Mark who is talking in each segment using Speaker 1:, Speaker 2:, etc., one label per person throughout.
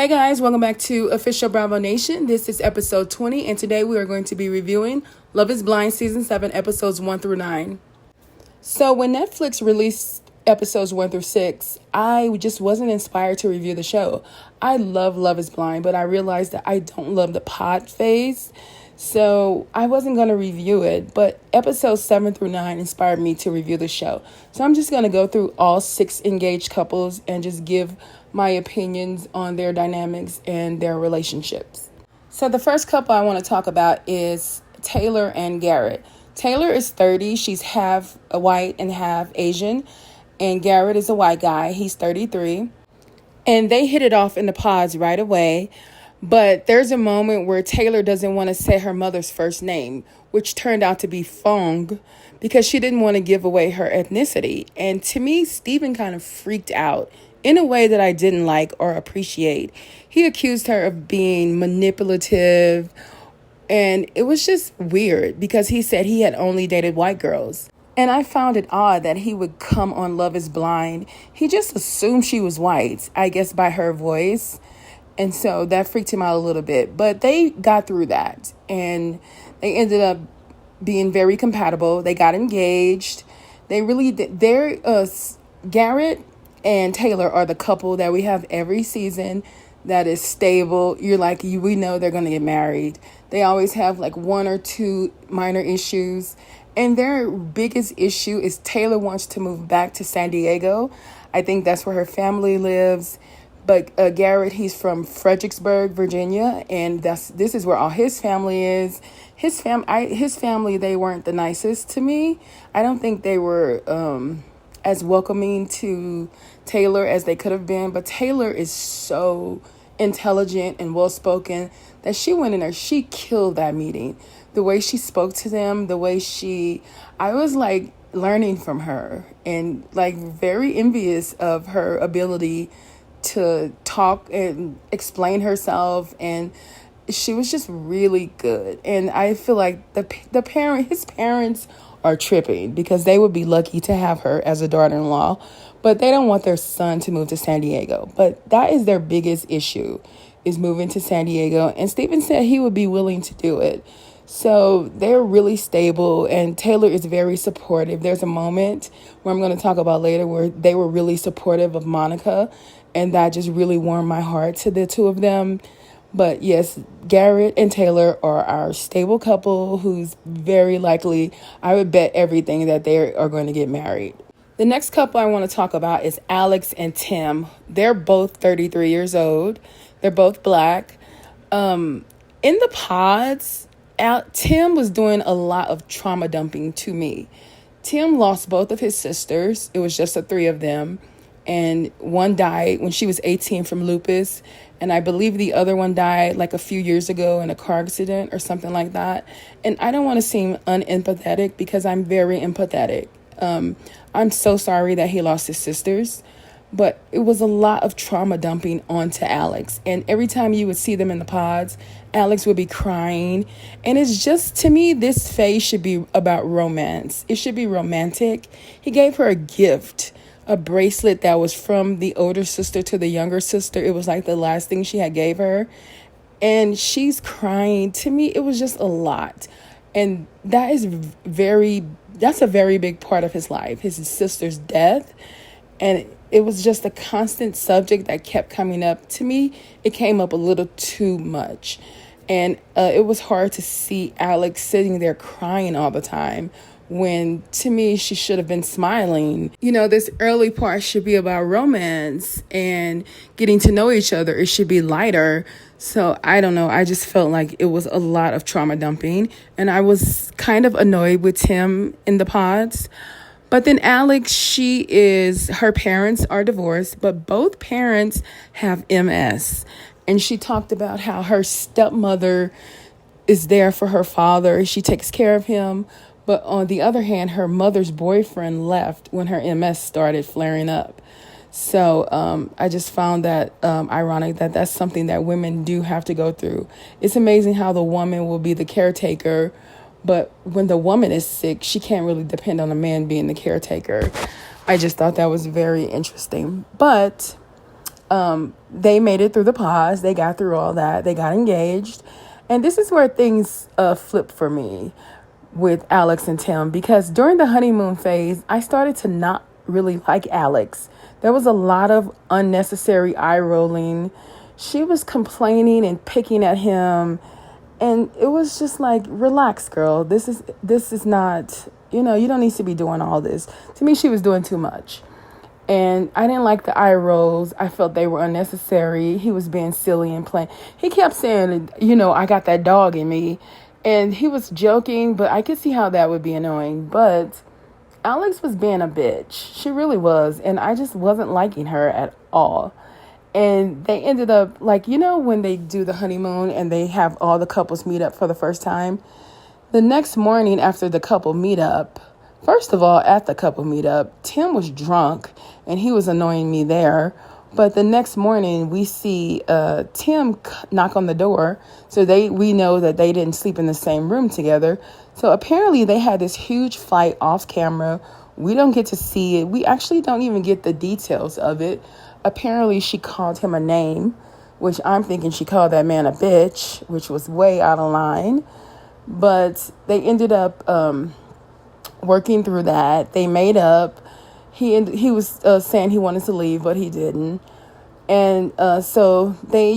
Speaker 1: Hey guys, welcome back to Official Bravo Nation. This is episode 20, and today we are going to be reviewing Love is Blind Season 7, episodes 1 through 9. So when Netflix released episodes 1 through 6, I just wasn't inspired to review the show. I love Love is Blind, but I realized that I don't love the pod phase, so I wasn't going to review it. But episodes 7 through 9 inspired me to review the show. So I'm just going to go through all 6 engaged couples and just give my opinions on their dynamics and their relationships. So the first couple I want to talk about is Taylor and Garrett. Taylor is 30. She's half white and half Asian. And Garrett is a white guy. He's 33. And they hit it off in the pods right away. But there's a moment where Taylor doesn't want to say her mother's first name, which turned out to be Fong, because she didn't want to give away her ethnicity. And to me, Steven kind of freaked out in a way that I didn't like or appreciate. He accused her of being manipulative, and it was just weird because he said he had only dated white girls. And I found it odd that he would come on Love is Blind. He just assumed she was white, I guess by her voice. And so that freaked him out a little bit. But they got through that, and they ended up being very compatible. They got engaged. They really did. Garrett and Taylor are the couple that we have every season that is stable. You're like, we know they're going to get married. They always have like one or two minor issues. And their biggest issue is Taylor wants to move back to San Diego. I think that's where her family lives. But Garrett, he's from Fredericksburg, Virginia, and this is where all his family is. His family, they weren't the nicest to me. I don't think they were as welcoming to Taylor as they could have been. But Taylor is so intelligent and well-spoken that she went in there. She killed that meeting. The way she spoke to them, I was like learning from her and like very envious of her ability to talk and explain herself, and she was just really good. And I feel like his parents are tripping because they would be lucky to have her as a daughter-in-law, but they don't want their son to move to San Diego. But that is their biggest issue, is moving to San Diego, and Steven said he would be willing to do it. So they're really stable, and Taylor is very supportive. There's a moment where I'm going to talk about later where they were really supportive of Monica, and that just really warmed my heart to the two of them. But yes, Garrett and Taylor are our stable couple who's very likely, I would bet everything that they are going to get married. The next couple I want to talk about is Alex and Tim. They're both 33 years old. They're both black. In the pods, Tim was doing a lot of trauma dumping to me. Tim lost both of his sisters. It was just the three of them. And one died when she was 18 from lupus. And I believe the other one died like a few years ago in a car accident or something like that. And I don't want to seem unempathetic because I'm very empathetic. I'm so sorry that he lost his sisters. But it was a lot of trauma dumping onto Alex. And every time you would see them in the pods, Alex would be crying. And it's just, to me, this phase should be about romance. It should be romantic. He gave her a gift, a bracelet that was from the older sister to the younger sister. It was like the last thing she had gave her. And she's crying. To me, it was just a lot. And that's a very big part of his life, his sister's death. And it was just a constant subject that kept coming up. To me, it came up a little too much. And it was hard to see Alex sitting there crying all the time when, to me, she should have been smiling. You know, this early part should be about romance and getting to know each other. It should be lighter. So I don't know. I just felt like it was a lot of trauma dumping. And I was kind of annoyed with Tim in the pods. But then Alex, her parents are divorced, but both parents have MS. And she talked about how her stepmother is there for her father. She takes care of him. But on the other hand, her mother's boyfriend left when her MS started flaring up. So I just found that ironic that that's something that women do have to go through. It's amazing how the woman will be the caretaker, but when the woman is sick, she can't really depend on a man being the caretaker. I just thought that was very interesting. But They made it through the pause. They got through all that. They got engaged. And this is where things flip for me with Alex and Tim, because during the honeymoon phase, I started to not really like Alex. There was a lot of unnecessary eye rolling. She was complaining and picking at him. And it was just like, relax, girl. This is not, you don't need to be doing all this. To me, she was doing too much. And I didn't like the eye rolls. I felt they were unnecessary. He was being silly and playing. He kept saying, I got that dog in me. And he was joking, but I could see how that would be annoying. But Alex was being a bitch. She really was. And I just wasn't liking her at all. And they ended up, when they do the honeymoon and they have all the couples meet up for the first time. The next morning after the couple meetup, first of all, at the couple meetup, Tim was drunk and he was annoying me there. But the next morning we see Tim knock on the door. So we know that they didn't sleep in the same room together. So apparently they had this huge fight off camera. We don't get to see it. We actually don't even get the details of it. Apparently she called him a name, which I'm thinking she called that man a bitch, which was way out of line. But they ended up working through that. They made up. He was saying he wanted to leave, but he didn't. And so they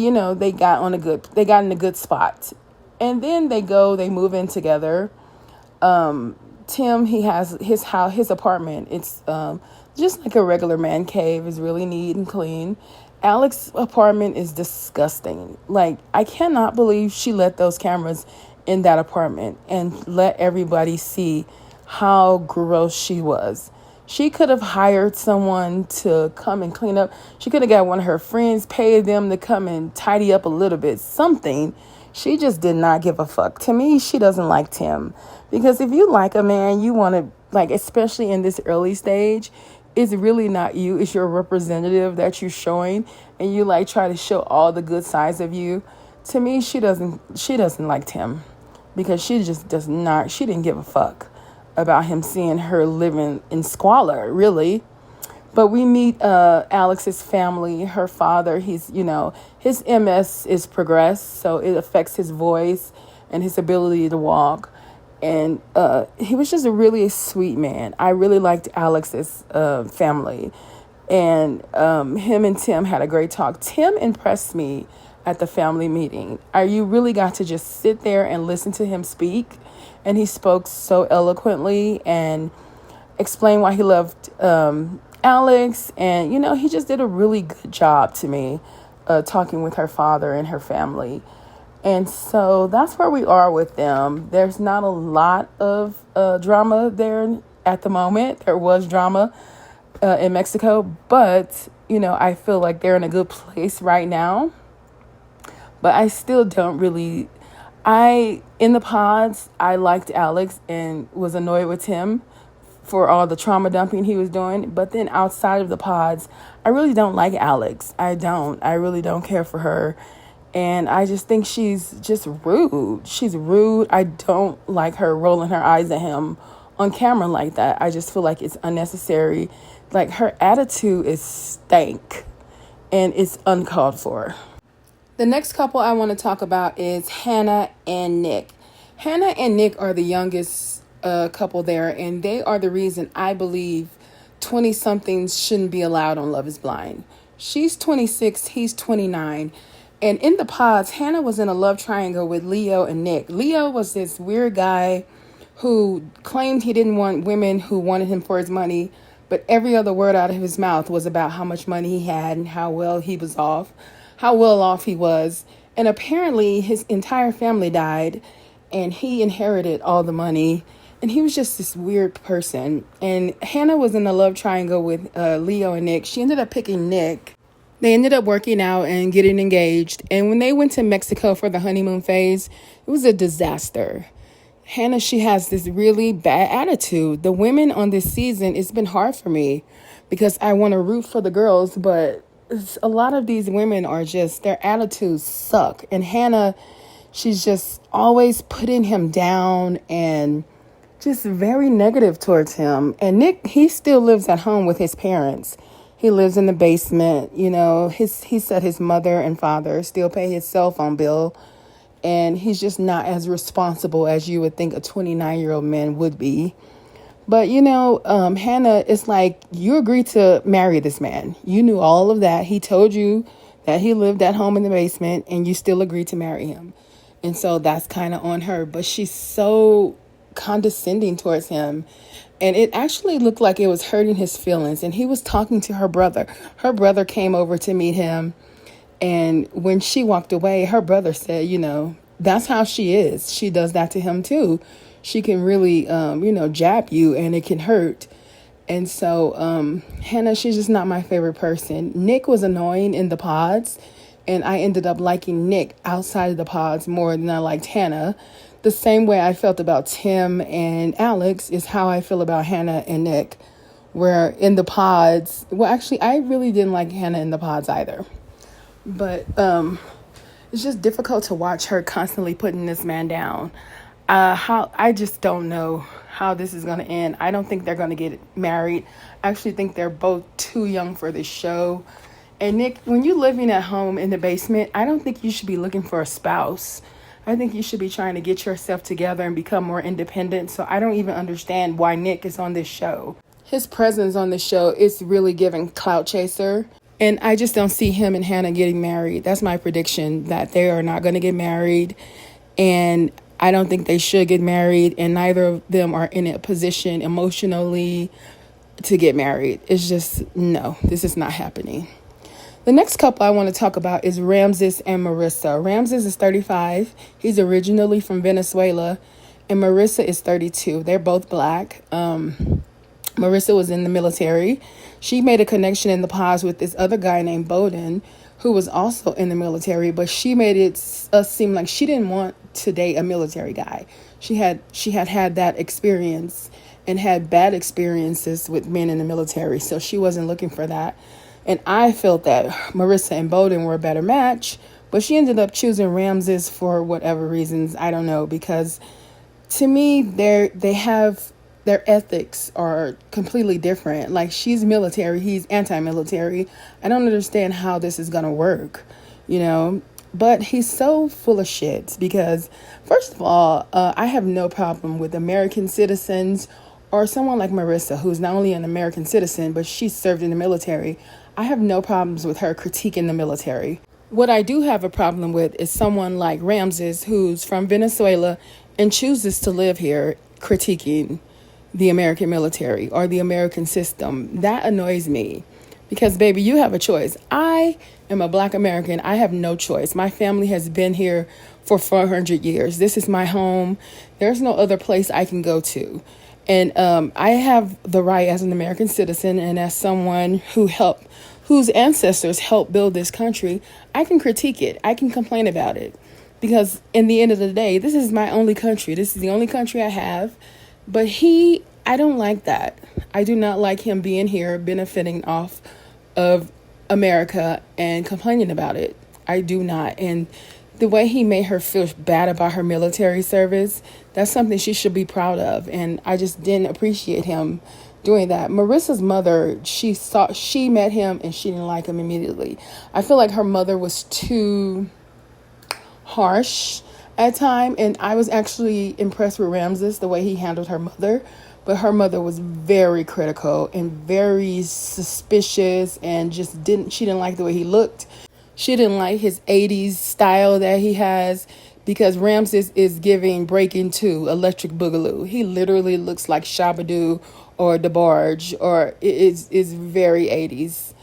Speaker 1: got in a good spot. And then they move in together. Tim, he has his house, his apartment. It's just like a regular man cave. Is really neat and clean. Alex's apartment is disgusting. Like, I cannot believe she let those cameras in that apartment and let everybody see how gross she was. She could have hired someone to come and clean up. She could have got one of her friends, paid them to come and tidy up a little bit, something. She just did not give a fuck. To me, she doesn't like Tim. Because if you like a man, you want to, especially in this early stage, it's really not you. It's your representative that you're showing. And you try to show all the good sides of you. To me, she doesn't like Tim. Because she just does not, she didn't give a fuck about him seeing her living in squalor, really. But we meet Alex's family, her father. He's, his MS is progressed, so it affects his voice and his ability to walk. And he was just a really sweet man. I really liked Alex's family. And him and Tim had a great talk. Tim impressed me at the family meeting. You really got to just sit there and listen to him speak. And he spoke so eloquently and explained why he loved Alex. And, he just did a really good job to me talking with her father and her family. And so that's where we are with them. There's not a lot of drama there at the moment. There was drama in Mexico, but, I feel like they're in a good place right now. But I still don't really... in the pods, I liked Alex and was annoyed with him for all the trauma dumping he was doing. But then outside of the pods, I really don't like Alex. I really don't care for her. And I just think she's just rude. She's rude. I don't like her rolling her eyes at him on camera like that. I just feel like it's unnecessary. Her attitude is stank and it's uncalled for. The next couple I want to talk about is Hannah and Nick. Hannah and Nick are the youngest couple there, and they are the reason I believe 20-somethings shouldn't be allowed on Love is Blind. She's 26, he's 29. And in the pods, Hannah was in a love triangle with Leo and Nick. Leo was this weird guy who claimed he didn't want women who wanted him for his money, but every other word out of his mouth was about how much money he had and how well off he was. And apparently his entire family died and he inherited all the money. And he was just this weird person. And Hannah was in a love triangle with Leo and Nick. She ended up picking Nick. They ended up working out and getting engaged. And when they went to Mexico for the honeymoon phase, it was a disaster. Hannah, she has this really bad attitude. The women on this season, it's been hard for me because I want to root for the girls, but a lot of these women are just, their attitudes suck. And Hannah, she's just always putting him down and just very negative towards him. And Nick, he still lives at home with his parents. He lives in the basement. You know, he said his mother and father still pay his cell phone bill, and he's just not as responsible as you would think a 29-year-old man would be. But, you know, Hannah, it's like you agreed to marry this man. You knew all of that. He told you that he lived at home in the basement, and you still agreed to marry him. And so that's kind of on her. But she's so condescending towards him. And it actually looked like it was hurting his feelings. And he was talking to her brother. Her brother came over to meet him. And when she walked away, her brother said, you know, that's how she is. She does that to him, too. She can really, jab you, and it can hurt. And so Hannah, she's just not my favorite person. Nick was annoying in the pods, and I ended up liking Nick outside of the pods more than I liked Hannah. The same way I felt about Tim and Alex is how I feel about Hannah and Nick. Where in the pods, well, actually, I really didn't like Hannah in the pods either. But it's just difficult to watch her constantly putting this man down. I just don't know how this is going to end. I don't think they're going to get married. I actually think they're both too young for this show. And Nick, when you're living at home in the basement, I don't think you should be looking for a spouse. I think you should be trying to get yourself together and become more independent. So I don't even understand why Nick is on this show. His presence on the show is really giving clout chaser. And I just don't see him and Hannah getting married. That's my prediction, that they are not going to get married. And I don't think they should get married. And neither of them are in a position emotionally to get married. It's just, no, this is not happening. The next couple I want to talk about is Ramses and Marissa. Ramses is 35. He's originally from Venezuela. And Marissa is 32. They're both black. Marissa was in the military. She made a connection in the past with this other guy named Bowden, who was also in the military, but she made it seem like she didn't want to date a military guy. She had that experience and had bad experiences with men in the military, so she wasn't looking for that. And I felt that Marissa and Bowden were a better match, but she ended up choosing Ramses for whatever reasons. I don't know, because to me, their ethics are completely different. Like, she's military, he's anti-military. I don't understand how this is going to work, you know. But he's so full of shit because, first of all, I have no problem with American citizens or someone like Marissa, who's not only an American citizen, but she served in the military. I have no problems with her critiquing the military. What I do have a problem with is someone like Ramses, who's from Venezuela and chooses to live here, critiquing the American military or the American system. That annoys me because, baby, you have a choice. I am a black American. I have no choice. My family has been here for 400 years. This is my home. There's no other place I can go to. And I have the right as an American citizen and as someone whose ancestors helped build this country, I can critique it. I can complain about it. Because in the end of the day, this is my only country. This is the only country I have. But I don't like that. I do not like him being here, benefiting off of America and complaining about it. I do not. And the way he made her feel bad about her military service, that's something she should be proud of. And I just didn't appreciate him doing that. Marissa's mother, she met him and she didn't like him immediately. I feel like her mother was too harsh at time, and I was actually impressed with Ramses, the way he handled her mother. But her mother was very critical and very suspicious, and she didn't like the way he looked. She didn't like his 80s style that he has, because Ramses is giving Breaking 2, Electric Boogaloo. He literally looks like Shabba-Doo or DeBarge, or is very 80s.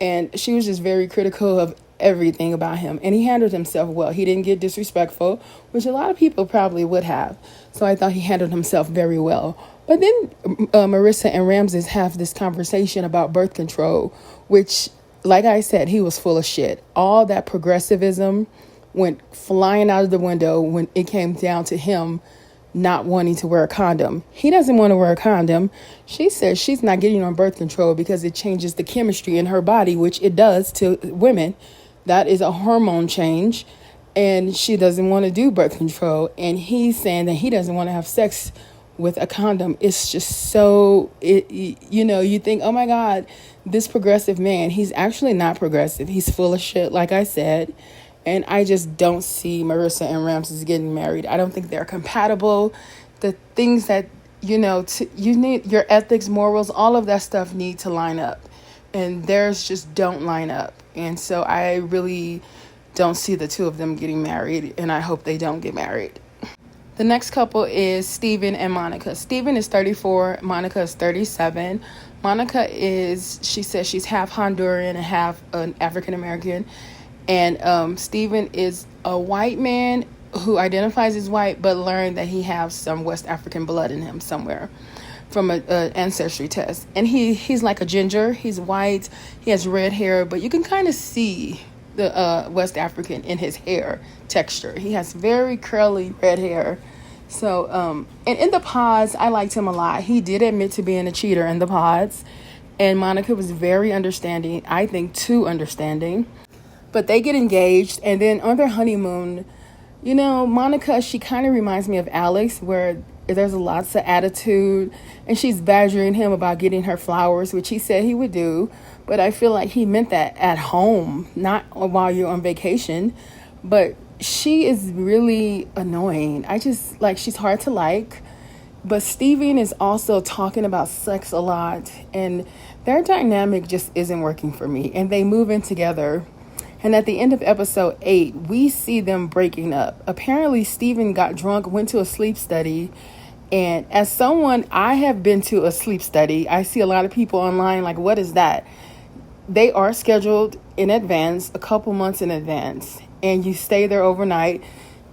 Speaker 1: And she was just very critical of everything about him, and he handled himself well. He didn't get disrespectful, which a lot of people probably would have. So I thought he handled himself very well. But then Marissa and Ramses have this conversation about birth control, which, like I said, he was full of shit. All that progressivism went flying out of the window when it came down to him not wanting to wear a condom. He doesn't want to wear a condom. She says she's not getting on birth control because it changes the chemistry in her body, which it does to women. That is a hormone change, and she doesn't want to do birth control. And he's saying that he doesn't want to have sex with a condom. It's just so, you think, oh my God, this progressive man, he's actually not progressive. He's full of shit, like I said. And I just don't see Maurissa and Ramses getting married. I don't think they're compatible. The things that, you need, your ethics, morals, all of that stuff need to line up. And theirs just don't line up. And so I really don't see the two of them getting married. And I hope they don't get married. The next couple is Steven and Monica. Steven is 34. Monica is 37. Monica she says she's half Honduran and half an African American. And Steven is a white man who identifies as white, but learned that he has some West African blood in him somewhere from an ancestry test. And he's like a ginger. He's white. He has red hair, but you can kind of see the West African in his hair texture. He has very curly red hair. So, and in the pods, I liked him a lot. He did admit to being a cheater in the pods. And Monica was very understanding. I think too understanding. But they get engaged, and then on their honeymoon, Monica, she kind of reminds me of Alex, where there's lots of attitude, and she's badgering him about getting her flowers, which he said he would do. But I feel like he meant that at home, not while you're on vacation. But she is really annoying. She's hard to like. But Steven is also talking about sex a lot, and their dynamic just isn't working for me. And they move in together. And at the end of episode 8, we see them breaking up. Apparently, Steven got drunk, went to a sleep study. And as someone, I have been to a sleep study. I see a lot of people online like, what is that? They are scheduled in advance, a couple months in advance. And you stay there overnight.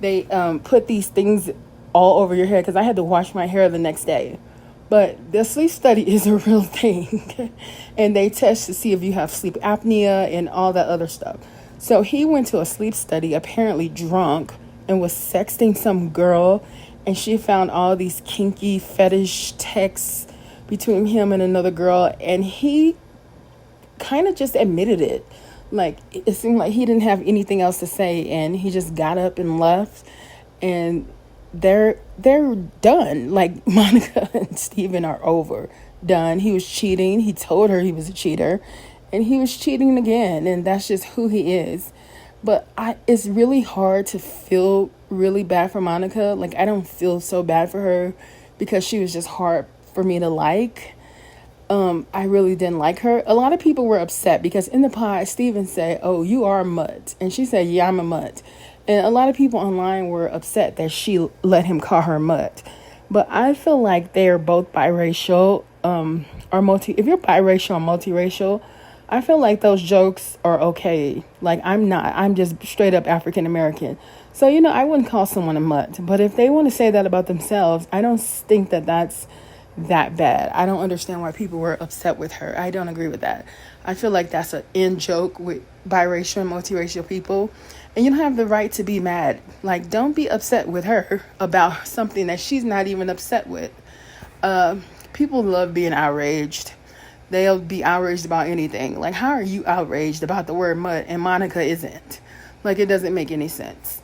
Speaker 1: They put these things all over your hair because I had to wash my hair the next day. But the sleep study is a real thing. And they test to see if you have sleep apnea and all that other stuff. So he went to a sleep study, apparently drunk, and was sexting some girl. And she found all these kinky fetish texts between him and another girl. And he kind of just admitted it. Like, it seemed like he didn't have anything else to say. And he just got up and left. And they're done. Like, Monica and Steven are over. Done. He was cheating. He told her he was a cheater. And he was cheating again. And that's just who he is. But it's really hard to feel really bad for Monica. Like, I don't feel so bad for her because she was just hard for me to like. I really didn't like her. A lot of people were upset because in the pod, Steven said, oh, you are a mutt. And she said, yeah, I'm a mutt. And a lot of people online were upset that she let him call her mutt. But I feel like they're both biracial, if you're biracial or multiracial, I feel like those jokes are okay. Like, I'm not. I'm just straight up African American. So, I wouldn't call someone a mutt. But if they want to say that about themselves, I don't think that that's that bad. I don't understand why people were upset with her. I don't agree with that. I feel like that's an in joke with biracial and multiracial people. And you don't have the right to be mad. Like, don't be upset with her about something that she's not even upset with. People love being outraged. They'll be outraged about anything. Like, how are you outraged about the word mutt and Monica isn't? Like, it doesn't make any sense.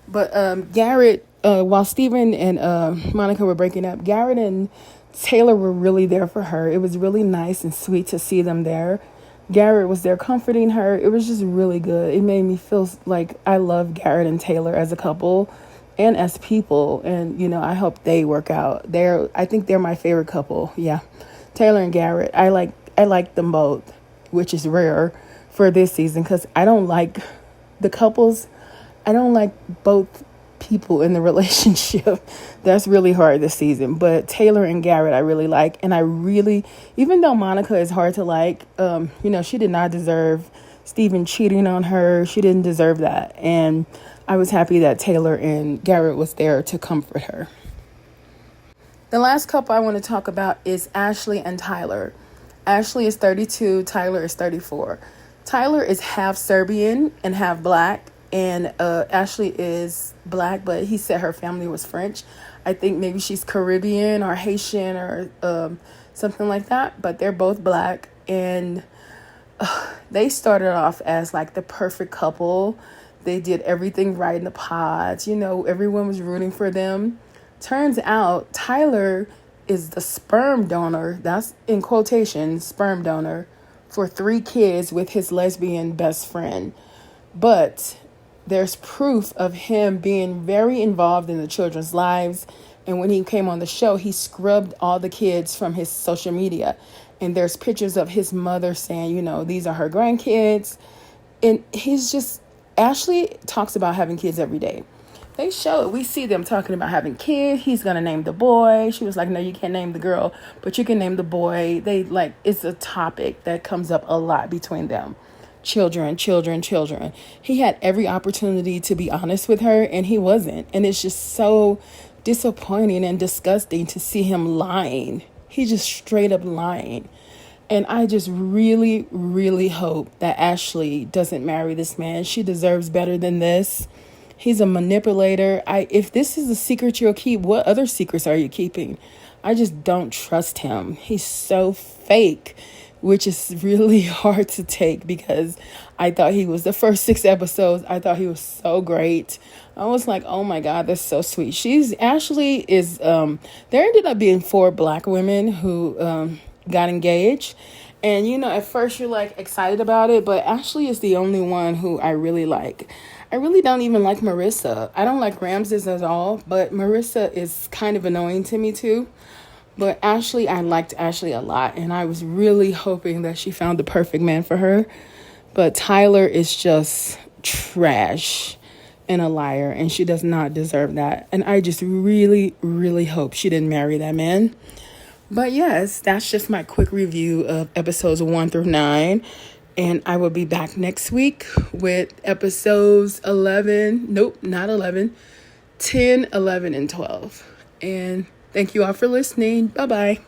Speaker 1: But Garrett, while Steven and Monica were breaking up, Garrett and Taylor were really there for her. It was really nice and sweet to see them there. Garrett was there comforting her. It was just really good. It made me feel like I love Garrett and Taylor as a couple and as people. And, I hope they work out. I think they're my favorite couple. Yeah. Taylor and Garrett. I like them both, which is rare for this season because I don't like the couples. I don't like both people in the relationship. That's really hard this season. But Taylor and Garrett I really like. And even though Monica is hard to like, she did not deserve Steven cheating on her. She didn't deserve that. And I was happy that Taylor and Garrett was there to comfort her. The last couple I want to talk about is Ashley and Tyler. Ashley is 32. Tyler is 34. Tyler is half Serbian and half black. And Ashley is black, but he said her family was French. I think maybe she's Caribbean or Haitian or something like that. But they're both black. And they started off as like the perfect couple. They did everything right in the pods. Everyone was rooting for them. Turns out Tyler is the sperm donor, that's in quotation, sperm donor, for 3 kids with his lesbian best friend. But there's proof of him being very involved in the children's lives. And when he came on the show, he scrubbed all the kids from his social media. And there's pictures of his mother saying, these are her grandkids. And Ashley talks about having kids every day. They show it. We see them talking about having kids. He's going to name the boy. She was like, no, you can't name the girl, but you can name the boy. It's a topic that comes up a lot between them. Children. He had every opportunity to be honest with her, and he wasn't. And it's just so disappointing and disgusting to see him lying. He's just straight up lying. And I just really, really hope that Ashley doesn't marry this man. She deserves better than this. He's a manipulator. If this is a secret you'll keep, what other secrets are you keeping? I just don't trust him. He's so fake, which is really hard to take because I thought he was the first 6 episodes. I thought he was so great. I was like, oh my God, that's so sweet. Ashley is, there ended up being 4 Black women who got engaged. And, at first you're excited about it, but Ashley is the only one who I really like. I really don't even like Marissa. I don't like Ramses at all, but Marissa is kind of annoying to me too. But Ashley, I liked Ashley a lot, and I was really hoping that she found the perfect man for her. But Tyler is just trash and a liar, and she does not deserve that. And I just really, really hope she didn't marry that man. But yes, that's just my quick review of episodes 1 through 9. And I will be back next week with episodes 10, 11, and 12. And thank you all for listening. Bye-bye.